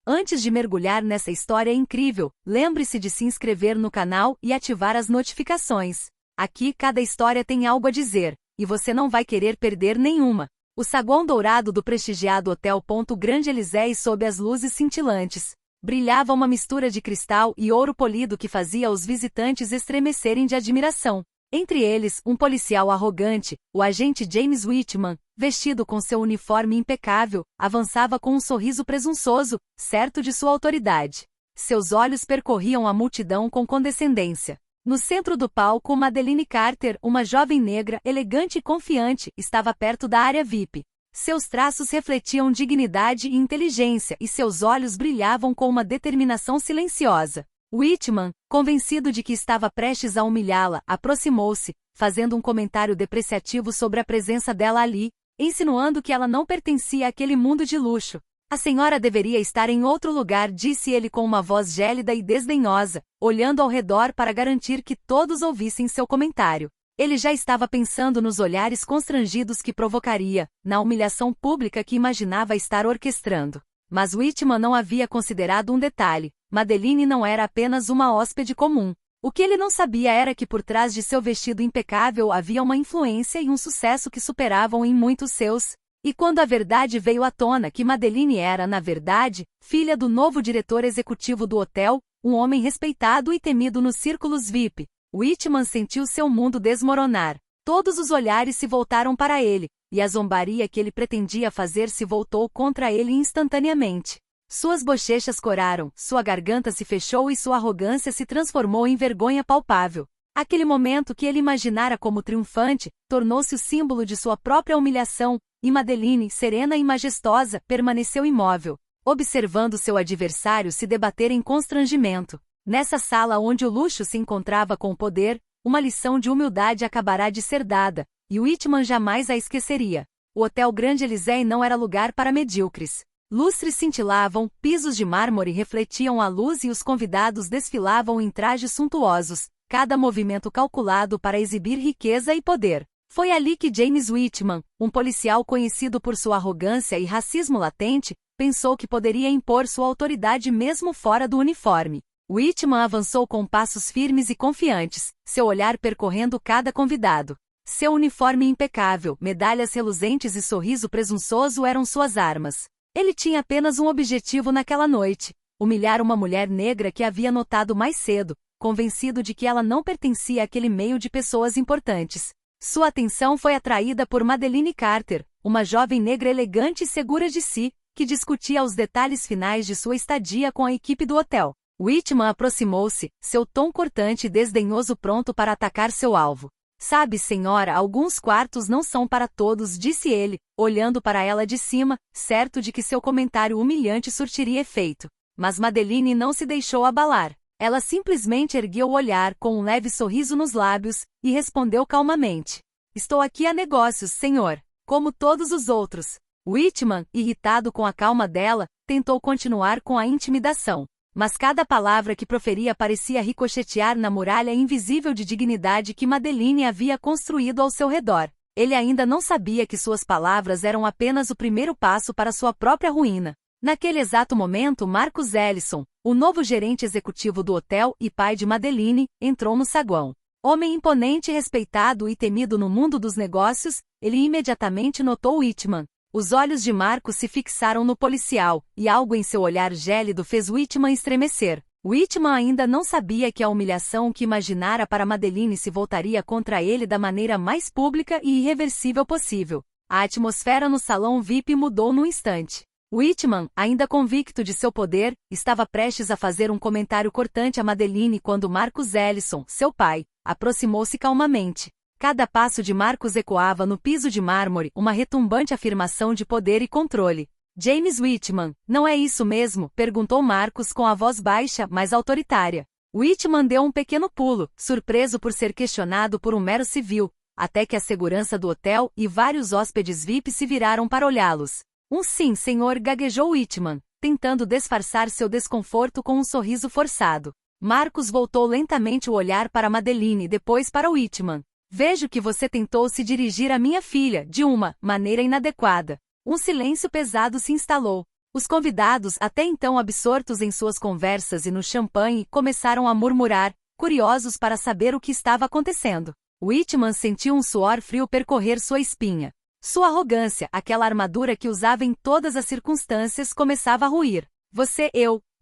Antes de mergulhar nessa história incrível, lembre-se de se inscrever no canal e ativar as notificações. Aqui cada história tem algo a dizer, e você não vai querer perder nenhuma. O saguão dourado do prestigiado Hotel Grande Elysée sob as luzes cintilantes. Brilhava uma mistura de cristal e ouro polido que fazia os visitantes estremecerem de admiração. Entre eles, um policial arrogante, o agente James Whitman, vestido com seu uniforme impecável, avançava com um sorriso presunçoso, certo de sua autoridade. Seus olhos percorriam a multidão com condescendência. No centro do palco, Madeleine Carter, uma jovem negra, elegante e confiante, estava perto da área VIP. Seus traços refletiam dignidade e inteligência e seus olhos brilhavam com uma determinação silenciosa. Whitman, convencido de que estava prestes a humilhá-la, aproximou-se, fazendo um comentário depreciativo sobre a presença dela ali, insinuando que ela não pertencia àquele mundo de luxo. A senhora deveria estar em outro lugar, disse ele com uma voz gélida e desdenhosa, olhando ao redor para garantir que todos ouvissem seu comentário. Ele já estava pensando nos olhares constrangidos que provocaria, na humilhação pública que imaginava estar orquestrando. Mas Whitman não havia considerado um detalhe: Madeleine não era apenas uma hóspede comum. O que ele não sabia era que por trás de seu vestido impecável havia uma influência e um sucesso que superavam em muitos seus. E quando a verdade veio à tona que Madeleine era, na verdade, filha do novo diretor executivo do hotel, um homem respeitado e temido nos círculos VIP, Whitman sentiu seu mundo desmoronar. Todos os olhares se voltaram para ele, e a zombaria que ele pretendia fazer se voltou contra ele instantaneamente. Suas bochechas coraram, sua garganta se fechou e sua arrogância se transformou em vergonha palpável. Aquele momento que ele imaginara como triunfante, tornou-se o símbolo de sua própria humilhação, e Madeleine, serena e majestosa, permaneceu imóvel, observando seu adversário se debater em constrangimento. Nessa sala onde o luxo se encontrava com o poder, uma lição de humildade acabará de ser dada, e Whitman jamais a esqueceria. O Hotel Grande Elysée não era lugar para medíocres. Lustres cintilavam, pisos de mármore refletiam a luz e os convidados desfilavam em trajes suntuosos, cada movimento calculado para exibir riqueza e poder. Foi ali que James Whitman, um policial conhecido por sua arrogância e racismo latente, pensou que poderia impor sua autoridade mesmo fora do uniforme. Whitman avançou com passos firmes e confiantes, seu olhar percorrendo cada convidado. Seu uniforme impecável, medalhas reluzentes e sorriso presunçoso eram suas armas. Ele tinha apenas um objetivo naquela noite: humilhar uma mulher negra que havia notado mais cedo, convencido de que ela não pertencia àquele meio de pessoas importantes. Sua atenção foi atraída por Madeleine Carter, uma jovem negra elegante e segura de si, que discutia os detalhes finais de sua estadia com a equipe do hotel. Whitman aproximou-se, seu tom cortante e desdenhoso pronto para atacar seu alvo. Sabe, senhora, alguns quartos não são para todos, disse ele, olhando para ela de cima, certo de que seu comentário humilhante surtiria efeito. Mas Madeleine não se deixou abalar. Ela simplesmente ergueu o olhar com um leve sorriso nos lábios, e respondeu calmamente: "Estou aqui a negócios, senhor, como todos os outros." Whitman, irritado com a calma dela, tentou continuar com a intimidação. Mas cada palavra que proferia parecia ricochetear na muralha invisível de dignidade que Madeleine havia construído ao seu redor. Ele ainda não sabia que suas palavras eram apenas o primeiro passo para sua própria ruína. Naquele exato momento, Marcus Ellison, o novo gerente executivo do hotel e pai de Madeleine, entrou no saguão. Homem imponente e respeitado e temido no mundo dos negócios, ele imediatamente notou Whitman. Os olhos de Marcus se fixaram no policial, e algo em seu olhar gélido fez Whitman estremecer. Whitman ainda não sabia que a humilhação que imaginara para Madeleine se voltaria contra ele da maneira mais pública e irreversível possível. A atmosfera no salão VIP mudou num instante. Whitman, ainda convicto de seu poder, estava prestes a fazer um comentário cortante a Madeleine quando Marcus Ellison, seu pai, aproximou-se calmamente. Cada passo de Marcus ecoava no piso de mármore uma retumbante afirmação de poder e controle. "James Whitman, não é isso mesmo?" perguntou Marcus com a voz baixa, mas autoritária. Whitman deu um pequeno pulo, surpreso por ser questionado por um mero civil, até que a segurança do hotel e vários hóspedes VIP se viraram para olhá-los. Sim, senhor", gaguejou Whitman, tentando disfarçar seu desconforto com um sorriso forçado. Marcus voltou lentamente o olhar para Madeleine e depois para Whitman. "Vejo que você tentou se dirigir à minha filha, de uma maneira inadequada." Um silêncio pesado se instalou. Os convidados, até então absortos em suas conversas e no champanhe, começaram a murmurar, curiosos para saber o que estava acontecendo. Whitman sentiu um suor frio percorrer sua espinha. Sua arrogância, aquela armadura que usava em todas as circunstâncias, começava a ruir.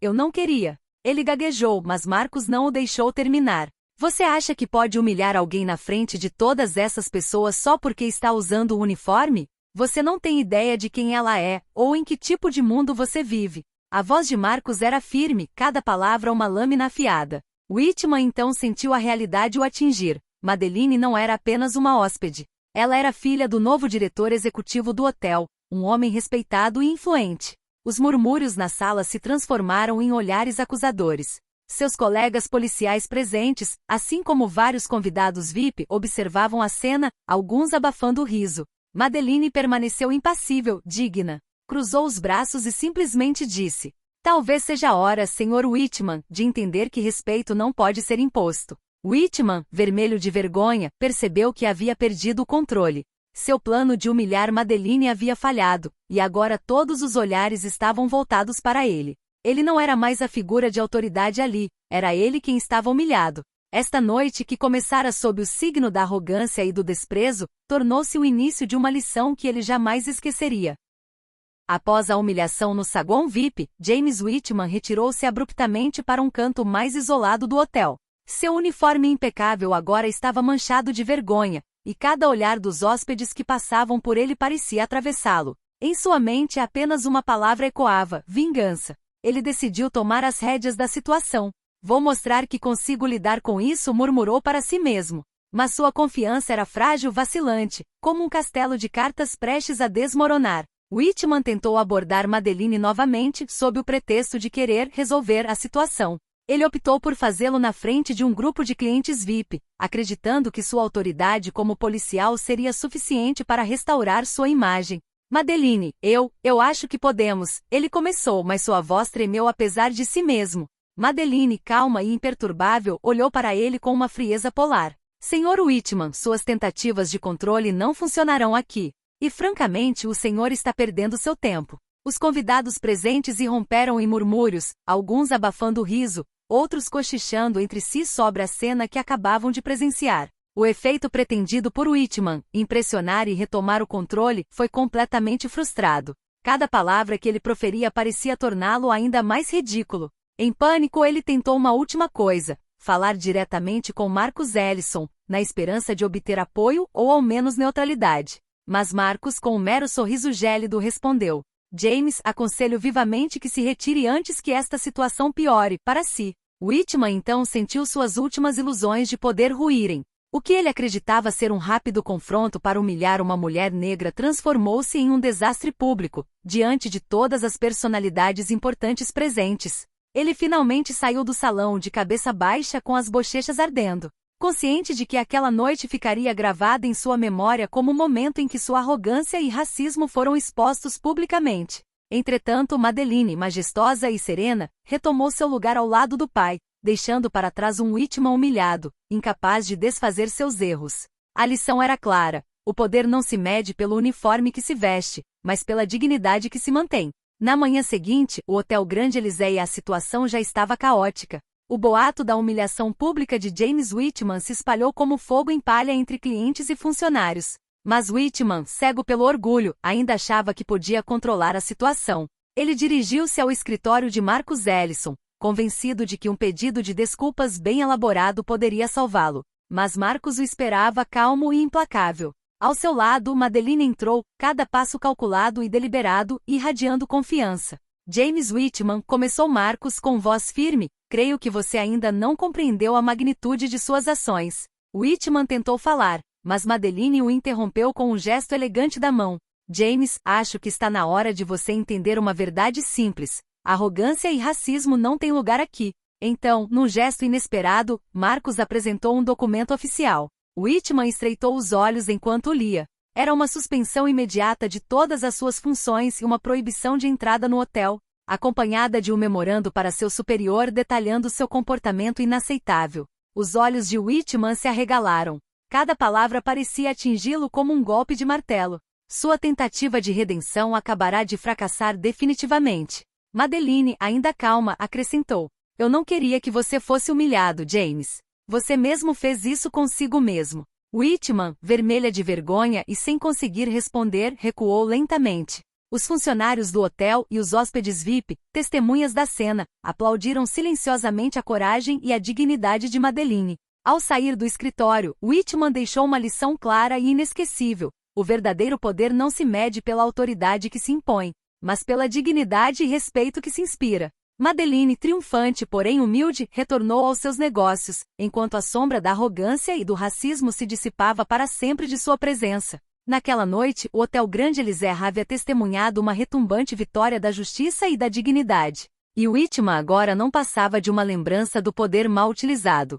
Eu não queria. Ele gaguejou, mas Marcus não o deixou terminar. Você acha que pode humilhar alguém na frente de todas essas pessoas só porque está usando o uniforme? Você não tem ideia de quem ela é, ou em que tipo de mundo você vive. A voz de Marcus era firme, cada palavra uma lâmina afiada. Whitman então sentiu a realidade o atingir. Madeline não era apenas uma hóspede. Ela era filha do novo diretor executivo do hotel, um homem respeitado e influente. Os murmúrios na sala se transformaram em olhares acusadores. Seus colegas policiais presentes, assim como vários convidados VIP, observavam a cena, alguns abafando o riso. Madeline permaneceu impassível, digna. Cruzou os braços e simplesmente disse: "Talvez seja a hora, Sr. Whitman, de entender que respeito não pode ser imposto." Whitman, vermelho de vergonha, percebeu que havia perdido o controle. Seu plano de humilhar Madeline havia falhado, e agora todos os olhares estavam voltados para ele. Ele não era mais a figura de autoridade ali, era ele quem estava humilhado. Esta noite, que começara sob o signo da arrogância e do desprezo, tornou-se o início de uma lição que ele jamais esqueceria. Após a humilhação no saguão VIP, James Whitman retirou-se abruptamente para um canto mais isolado do hotel. Seu uniforme impecável agora estava manchado de vergonha, e cada olhar dos hóspedes que passavam por ele parecia atravessá-lo. Em sua mente apenas uma palavra ecoava: vingança. Ele decidiu tomar as rédeas da situação. "Vou mostrar que consigo lidar com isso", murmurou para si mesmo. Mas sua confiança era frágil, vacilante, como um castelo de cartas prestes a desmoronar. Whitman tentou abordar Madeline novamente, sob o pretexto de querer resolver a situação. Ele optou por fazê-lo na frente de um grupo de clientes VIP, acreditando que sua autoridade como policial seria suficiente para restaurar sua imagem. "Madeline, eu acho que podemos", ele começou, mas sua voz tremeu apesar de si mesmo. Madeline, calma e imperturbável, olhou para ele com uma frieza polar. "Sr. Whitman, suas tentativas de controle não funcionarão aqui. E francamente o senhor está perdendo seu tempo." Os convidados presentes irromperam em murmúrios, alguns abafando o riso, outros cochichando entre si sobre a cena que acabavam de presenciar. O efeito pretendido por Whitman, impressionar e retomar o controle, foi completamente frustrado. Cada palavra que ele proferia parecia torná-lo ainda mais ridículo. Em pânico, ele tentou uma última coisa: falar diretamente com Marcus Ellison, na esperança de obter apoio ou ao menos neutralidade. Mas Marcus, com um mero sorriso gélido, respondeu: "James, aconselho vivamente que se retire antes que esta situação piore para si." Whitman então sentiu suas últimas ilusões de poder ruírem. O que ele acreditava ser um rápido confronto para humilhar uma mulher negra transformou-se em um desastre público, diante de todas as personalidades importantes presentes. Ele finalmente saiu do salão de cabeça baixa com as bochechas ardendo, consciente de que aquela noite ficaria gravada em sua memória como o momento em que sua arrogância e racismo foram expostos publicamente. Entretanto, Madeline, majestosa e serena, retomou seu lugar ao lado do pai, deixando para trás um Whitman humilhado, incapaz de desfazer seus erros. A lição era clara: o poder não se mede pelo uniforme que se veste, mas pela dignidade que se mantém. Na manhã seguinte, o Hotel Grand Elysée, e a situação já estava caótica. O boato da humilhação pública de James Whitman se espalhou como fogo em palha entre clientes e funcionários. Mas Whitman, cego pelo orgulho, ainda achava que podia controlar a situação. Ele dirigiu-se ao escritório de Marcus Ellison, convencido de que um pedido de desculpas bem elaborado poderia salvá-lo. Mas Marcus o esperava calmo e implacável. Ao seu lado, Madeline entrou, cada passo calculado e deliberado, irradiando confiança. "James Whitman", começou Marcus com voz firme, "creio que você ainda não compreendeu a magnitude de suas ações." Whitman tentou falar, mas Madeline o interrompeu com um gesto elegante da mão. "James, acho que está na hora de você entender uma verdade simples. Arrogância e racismo não têm lugar aqui." Então, num gesto inesperado, Marcus apresentou um documento oficial. Whitman estreitou os olhos enquanto lia. Era uma suspensão imediata de todas as suas funções e uma proibição de entrada no hotel, acompanhada de um memorando para seu superior detalhando seu comportamento inaceitável. Os olhos de Whitman se arregalaram. Cada palavra parecia atingi-lo como um golpe de martelo. Sua tentativa de redenção acabará de fracassar definitivamente. Madeline, ainda calma, acrescentou. Eu não queria que você fosse humilhado, James. Você mesmo fez isso consigo mesmo. Whitman, vermelha de vergonha e sem conseguir responder, recuou lentamente. Os funcionários do hotel e os hóspedes VIP, testemunhas da cena, aplaudiram silenciosamente a coragem e a dignidade de Madeline. Ao sair do escritório, Whitman deixou uma lição clara e inesquecível. O verdadeiro poder não se mede pela autoridade que se impõe, mas pela dignidade e respeito que se inspira. Madeline, triunfante porém humilde, retornou aos seus negócios, enquanto a sombra da arrogância e do racismo se dissipava para sempre de sua presença. Naquela noite, o Hotel Grande Elysée havia testemunhado uma retumbante vitória da justiça e da dignidade. E Whitman agora não passava de uma lembrança do poder mal utilizado.